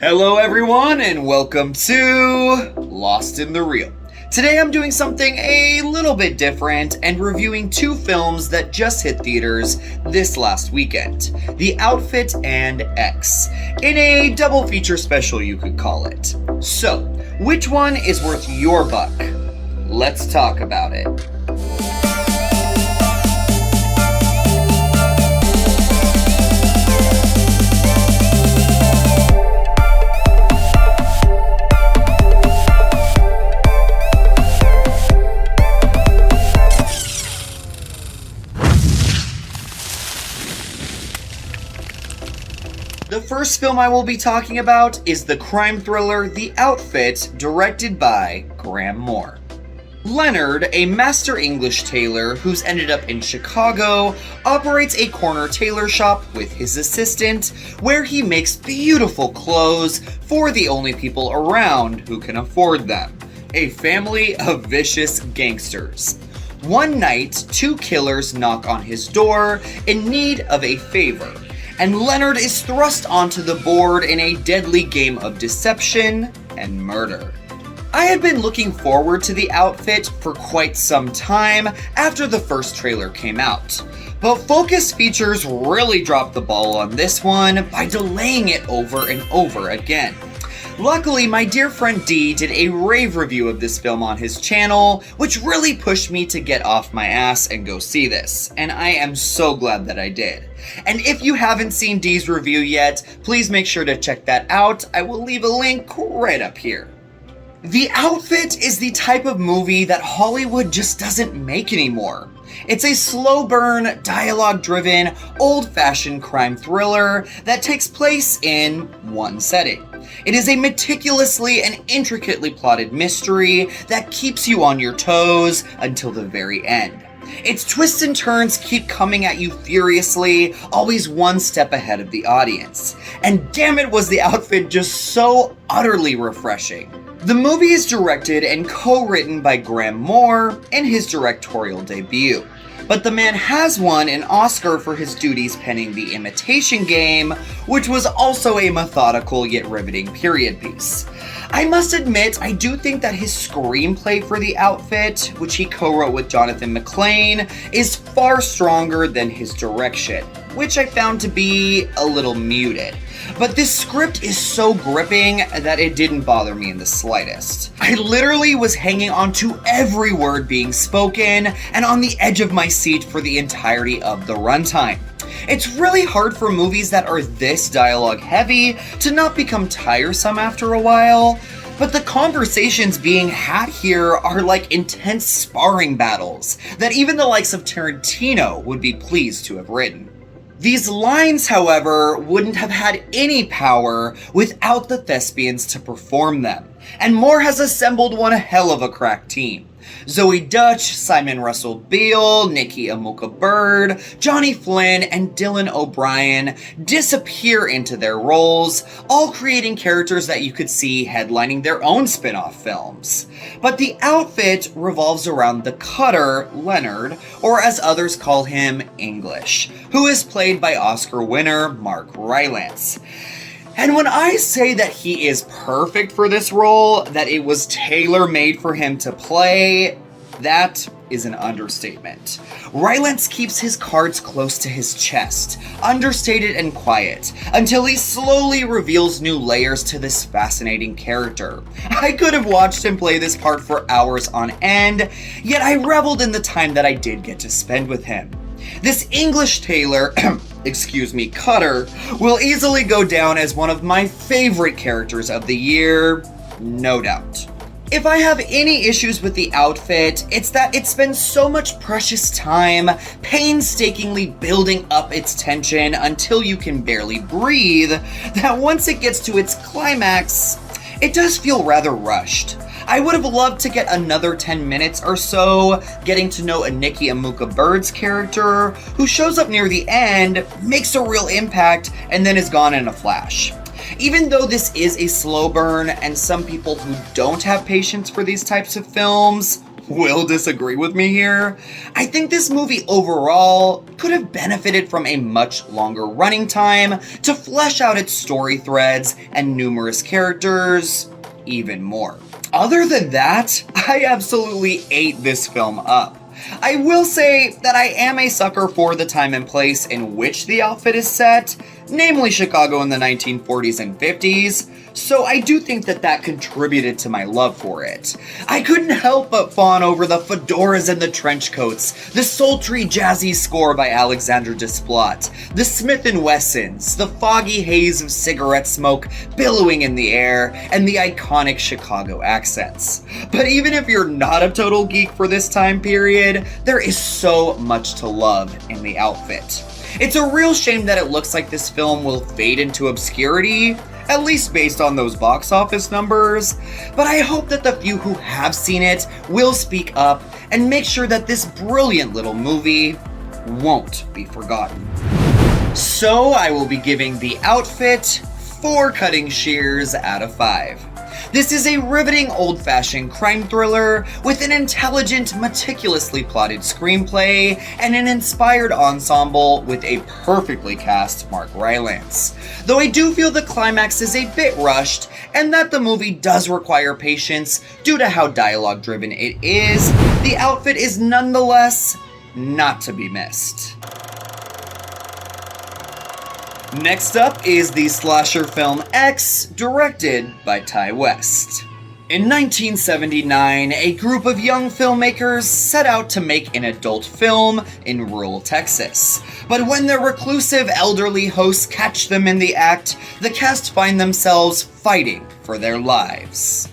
Hello everyone and welcome to Lost in the Reel. Today I'm doing something a little bit different and reviewing two films that just hit theaters this last weekend, The Outfit and X, in a double feature special you could call it. So, which one is worth your buck? Let's talk about it. The first film I will be talking about is the crime thriller The Outfit, directed by Graham Moore. Leonard, a master English tailor who's ended up in Chicago, operates a corner tailor shop with his assistant, where he makes beautiful clothes for the only people around who can afford them, a family of vicious gangsters. One night, two killers knock on his door in need of a favor, and Leonard is thrust onto the board in a deadly game of deception and murder. I had been looking forward to The Outfit for quite some time after the first trailer came out, but Focus Features really dropped the ball on this one by delaying it over and over again. Luckily, my dear friend D did a rave review of this film on his channel, which really pushed me to get off my ass and go see this, and I am so glad that I did. And if you haven't seen D's review yet, please make sure to check that out. I will leave a link right up here. The Outfit is the type of movie that Hollywood just doesn't make anymore. It's a slow burn, dialogue-driven, old-fashioned crime thriller that takes place in one setting. It is a meticulously and intricately plotted mystery that keeps you on your toes until the very end. Its twists and turns keep coming at you furiously, always one step ahead of the audience. And damn it, was The Outfit just so utterly refreshing. The movie is directed and co-written by Graham Moore in his directorial debut, but the man has won an Oscar for his duties penning The Imitation Game, which was also a methodical yet riveting period piece. I must admit, I do think that his screenplay for The Outfit, which he co-wrote with Jonathan McLean, is far stronger than his direction, which I found to be a little muted. But this script is so gripping that it didn't bother me in the slightest. I literally was hanging on to every word being spoken and on the edge of my seat for the entirety of the runtime. It's really hard for movies that are this dialogue heavy to not become tiresome after a while, but the conversations being had here are like intense sparring battles that even the likes of Tarantino would be pleased to have written. These lines, however, wouldn't have had any power without the thespians to perform them, and Moore has assembled one hell of a crack team. Zoe Dutch, Simon Russell Beale, Nikki Amuka Bird, Johnny Flynn, and Dylan O'Brien disappear into their roles, all creating characters that you could see headlining their own spin-off films. But The Outfit revolves around the cutter, Leonard, or as others call him, English, who is played by Oscar winner Mark Rylance. And when I say that he is perfect for this role, that it was tailor-made for him to play, that is an understatement. Rylance keeps his cards close to his chest, understated and quiet, until he slowly reveals new layers to this fascinating character. I could have watched him play this part for hours on end, yet I reveled in the time that I did get to spend with him. This English tailor, cutter, will easily go down as one of my favorite characters of the year, no doubt. If I have any issues with The Outfit, it's that it spends so much precious time painstakingly building up its tension until you can barely breathe, that once it gets to its climax, it does feel rather rushed. I would have loved to get another 10 minutes or so getting to know Nikki Amuka Bird's character, who shows up near the end, makes a real impact, and then is gone in a flash. Even though this is a slow burn and some people who don't have patience for these types of films will disagree with me here. I think this movie overall could have benefited from a much longer running time to flesh out its story threads and numerous characters even more. Other than that, I absolutely ate this film up. I will say that I am a sucker for the time and place in which the outfit is set, namely Chicago in the 1940s and 50s, so I do think that contributed to my love for it. I couldn't help but fawn over the fedoras and the trench coats, the sultry jazzy score by Alexander Desplat, the Smith & Wessons, the foggy haze of cigarette smoke billowing in the air, and the iconic Chicago accents. But even if you're not a total geek for this time period, there is so much to love in the outfit. It's a real shame that it looks like this film will fade into obscurity, at least based on those box office numbers, but I hope that the few who have seen it will speak up and make sure that this brilliant little movie won't be forgotten. So I will be giving the outfit 4 cutting shears out of 5. This is a riveting old-fashioned crime thriller with an intelligent, meticulously plotted screenplay and an inspired ensemble with a perfectly cast Mark Rylance. Though I do feel the climax is a bit rushed and that the movie does require patience due to how dialogue-driven it is, the outfit is nonetheless not to be missed. Next up is the slasher film X, directed by Ti West. In 1979, a group of young filmmakers set out to make an adult film in rural Texas. But when their reclusive elderly hosts catch them in the act, the cast find themselves fighting for their lives.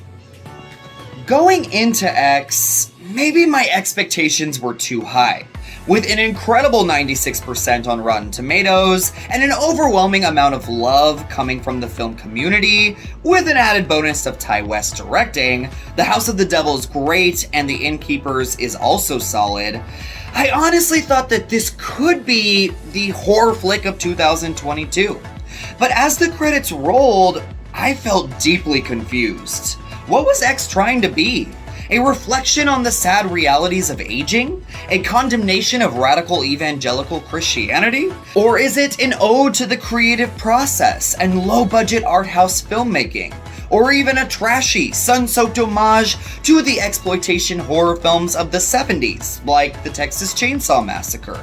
Going into X, maybe my expectations were too high. With an incredible 96% on Rotten Tomatoes and an overwhelming amount of love coming from the film community, with an added bonus of Ti West directing, The House of the Devil is great and The Innkeepers is also solid, I honestly thought that this could be the horror flick of 2022. But as the credits rolled, I felt deeply confused. What was X trying to be? A reflection on the sad realities of aging? A condemnation of radical evangelical Christianity? Or is it an ode to the creative process and low-budget art house filmmaking? Or even a trashy, sun-soaked homage to the exploitation horror films of the 70s, like the Texas Chainsaw Massacre?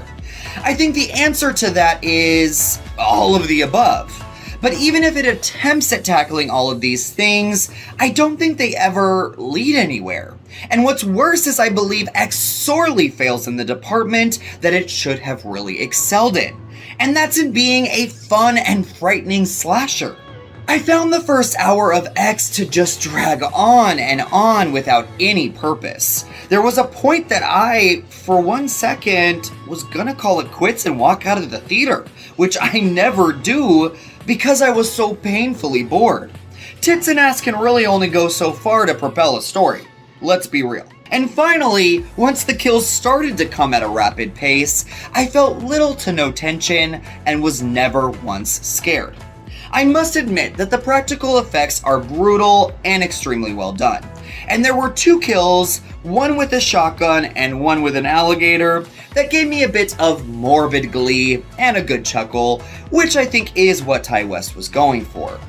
I think the answer to that is all of the above. But even if it attempts at tackling all of these things, I don't think they ever lead anywhere. And what's worse is I believe X sorely fails in the department that it should have really excelled in. And that's in being a fun and frightening slasher. I found the first hour of X to just drag on and on without any purpose. There was a point that I, for 1 second, was gonna call it quits and walk out of the theater, which I never do because I was so painfully bored. Tits and ass can really only go so far to propel a story. Let's be real. And finally, once the kills started to come at a rapid pace, I felt little to no tension and was never once scared. I must admit that the practical effects are brutal and extremely well done. And there were 2 kills, one with a shotgun and one with an alligator, that gave me a bit of morbid glee and a good chuckle, which I think is what Ti West was going for.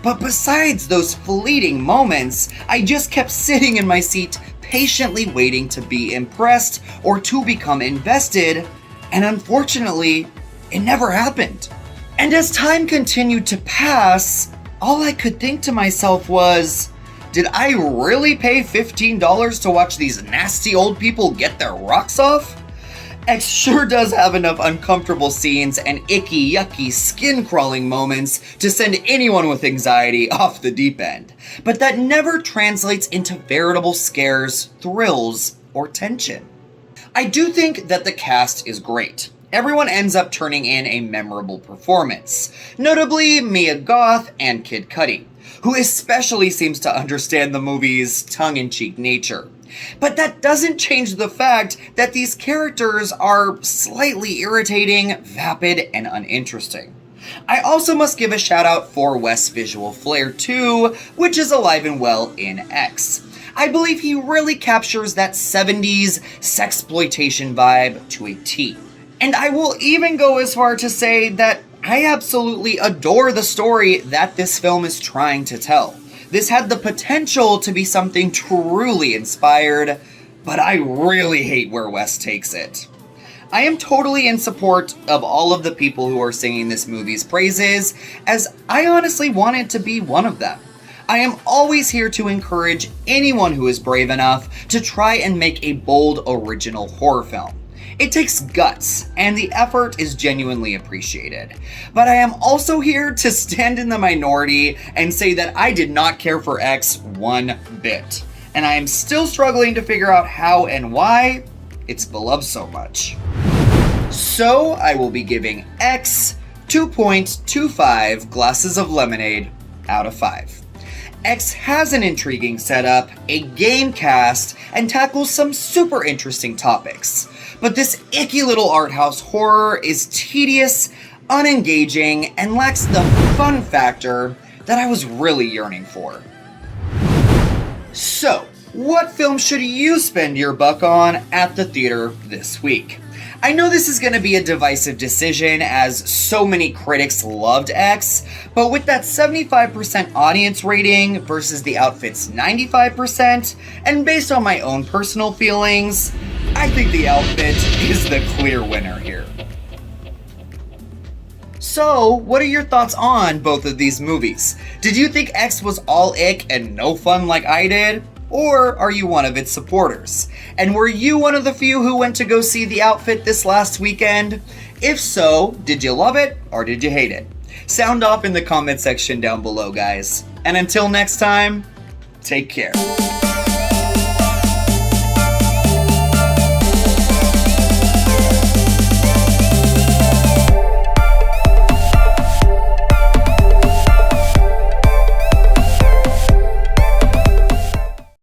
But besides those fleeting moments, I just kept sitting in my seat, patiently waiting to be impressed or to become invested, and unfortunately, it never happened. And as time continued to pass, all I could think to myself was, did I really pay $15 to watch these nasty old people get their rocks off? X sure does have enough uncomfortable scenes and icky, yucky, skin-crawling moments to send anyone with anxiety off the deep end, but that never translates into veritable scares, thrills, or tension. I do think that the cast is great. Everyone ends up turning in a memorable performance, notably Mia Goth and Kid Cudi, who especially seems to understand the movie's tongue-in-cheek nature. But that doesn't change the fact that these characters are slightly irritating, vapid, and uninteresting. I also must give a shout out for West's visual flair too, which is alive and well in X. I believe he really captures that 70s sexploitation vibe to a T. And I will even go as far to say that I absolutely adore the story that this film is trying to tell. This had the potential to be something truly inspired, but I really hate where Wes takes it. I am totally in support of all of the people who are singing this movie's praises, as I honestly want it to be one of them. I am always here to encourage anyone who is brave enough to try and make a bold original horror film. It takes guts, and the effort is genuinely appreciated. But I am also here to stand in the minority and say that I did not care for X one bit. And I am still struggling to figure out how and why it's beloved so much. So I will be giving X 2.25 glasses of lemonade out of 5. X has an intriguing setup, a game cast, and tackles some super interesting topics. But this icky little art house horror is tedious, unengaging, and lacks the fun factor that I was really yearning for. So, what film should you spend your buck on at the theater this week? I know this is going to be a divisive decision as so many critics loved X, but with that 75% audience rating versus The Outfit's 95%, and based on my own personal feelings, I think The Outfit is the clear winner here. So, what are your thoughts on both of these movies? Did you think X was all ick and no fun like I did? Or are you one of its supporters? And were you one of the few who went to go see The Outfit this last weekend? If so, did you love it or did you hate it? Sound off in the comment section down below, guys. And until next time, take care.